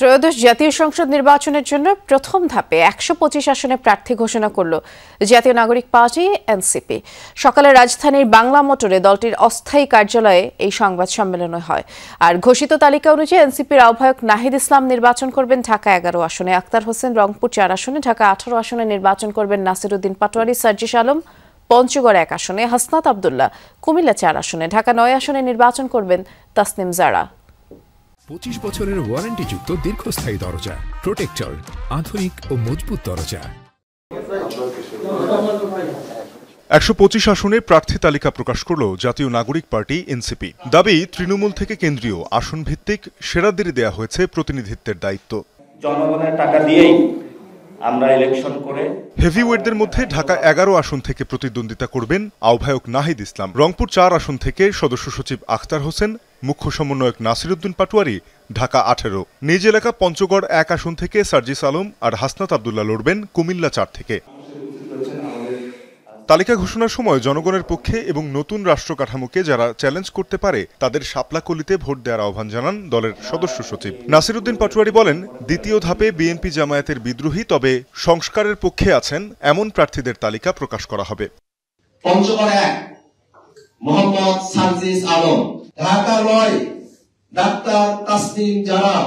ত্রয়োদশ জাতীয় সংসদ নির্বাচনের জন্য প্রথম ধাপে ১২৫ আসনে প্রার্থী ঘোষণা করল জাতীয় নাগরিক পার্টি এনসিপি। সকালে রাজধানীর বাংলা মোটরে দলটির অস্থায়ী কার্যালয়ে এই সংবাদ সম্মেলন হয়। আর ঘোষিত তালিকা অনুযায়ী এনসিপির আহ্বায়ক নাহিদ ইসলাম নির্বাচন করবেন ঢাকা ১১ আসনে, আক্তার হোসেন রংপুর ৪ আসনে, ঢাকা ১৮ আসনে নির্বাচন করবেন নাসিরউদ্দিন পাটোয়ারি, সার্জিস আলম পঞ্চগড় ১ আসনে, হাসনাত আব্দুল্লাহ কুমিল্লা ৪ আসনে, ঢাকা ৯ আসনে নির্বাচন করবেন তাসনিম জারা। ২৫ বছরের ওয়ারেন্টিযুক্ত দীর্ঘস্থায়ী দরজা প্রোটেক্টর, আধুনিক ও মজবুত দরজা। ১২৫ আসনে প্রার্থী তালিকা প্রকাশ করল জাতীয় নাগরিক পার্টি এনসিপি। দাবি, তৃণমূল থেকে কেন্দ্রীয় আসন ভিত্তিক সেরাদের দেয়া হয়েছে প্রতিনিধিত্বের দায়িত্ব। জনগণের টাকা দিয়েই আমরা ইলেকশন করে হেভিওয়েটদের মধ্যে ঢাকা ১১ আসন থেকে প্রতিদ্বন্দ্বিতা করবেন আহ্বায়ক নাহিদ ইসলাম। রংপুর ৪ আসন থেকে সদস্য সচিব আখতার হোসেন, মুখ্য সমন্বয়ক নাসিরউদ্দিন পাটোয়ারি, ঢাকা ১৮। নিজ এলাকা পঞ্চগড় ১ আসন থেকে সার্জিস আলম আর হাসনাত আব্দুল্লাহ লড়বেন কুমিল্লা ৪ থেকে। তালিকা ঘোষণার সময় জনগণের পক্ষে এবং নতুন রাষ্ট্র কাঠামোকে যারা চ্যালেঞ্জ করতে পারে তাদের শাপলাকলিতে ভোট দেওয়ার আহ্বান জানান দলের সদস্য সচিব নাসিরউদ্দিন পাটোয়ারি। বলেন, দ্বিতীয় ধাপে বিএনপি জামায়াতের বিদ্রোহী তবে সংস্কারের পক্ষে আছেন এমন প্রার্থীদের তালিকা প্রকাশ করা হবে। পঞ্চগড় ১ মোহাম্মদ সার্জিস আলম, ঢাকা ৯ ডাক্তার তাসনিম জারা,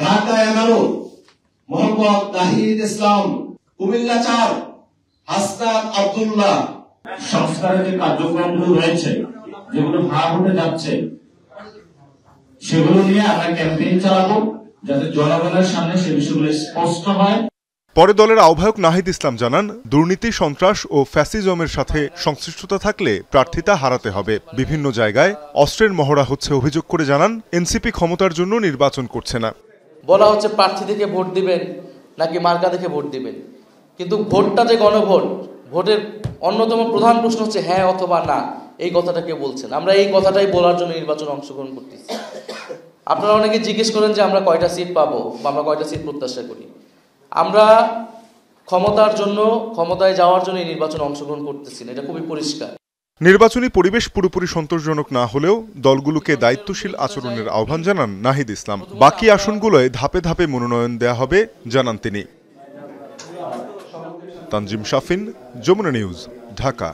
ঢাকা ১১ মোহাম্মদ নাহিদ ইসলাম, কুমিল্লা ৪ হাসনাত আব্দুল্লাহ। সংস্কারের যে কার্যক্রমগুলো রয়েছে, যেগুলো ভাগ হতে যাচ্ছে, সেগুলো নিয়ে আমরা ক্যাম্পেইন চালাবো যাতে জনগণের সামনে সে বিষয়গুলো স্পষ্ট হয়। পরে দলের আহ্বায়ক নাহিদ ইসলাম জানান, দুর্নীতি, সন্ত্রাস ও ফ্যাসিজমের সাথে সংশ্লিষ্টতা থাকলে প্রার্থিতা হারাতে হবে। বিভিন্ন জায়গায় অস্ত্রের মহড়া হচ্ছে অভিযোগ করে জানান, এনসিপি ক্ষমতার জন্য নির্বাচন করছে না। বলা হচ্ছে প্রার্থী থেকে ভোট দিবেন নাকি মার্কা দেখে ভোট দিবেন, কিন্তু ভোটটা যে গণভোট, ভোটের অন্যতম প্রধান প্রশ্ন হচ্ছে হ্যাঁ অথবা না। এই কথাটা কেউ বলছেন, আমরা এই কথাটাই বলার জন্য নির্বাচনে অংশগ্রহণ করতেছি। আপনারা অনেকে জিজ্ঞেস করেন যে আমরা কয়টা সিট পাবো বা আমরা কয়টা সিট প্রত্যাশা করি। আমরা ক্ষমতার জন্য, ক্ষমতায় যাওয়ার জন্য এই নির্বাচনে অংশগ্রহণ করতেছি না, এটা খুবই পরিষ্কার। নির্বাচনী পরিবেশ পুরোপুরি সন্তোষজনক না হলেও দলগুলোকে দায়িত্বশীল আচরণের আহ্বান জানান নাহিদ ইসলাম। বাকি আসনগুলোয় ধাপে ধাপে মনোনয়ন দেয়া হবে জানান তিনি। তানজিম শাফিন, যমুনা নিউজ, ঢাকা।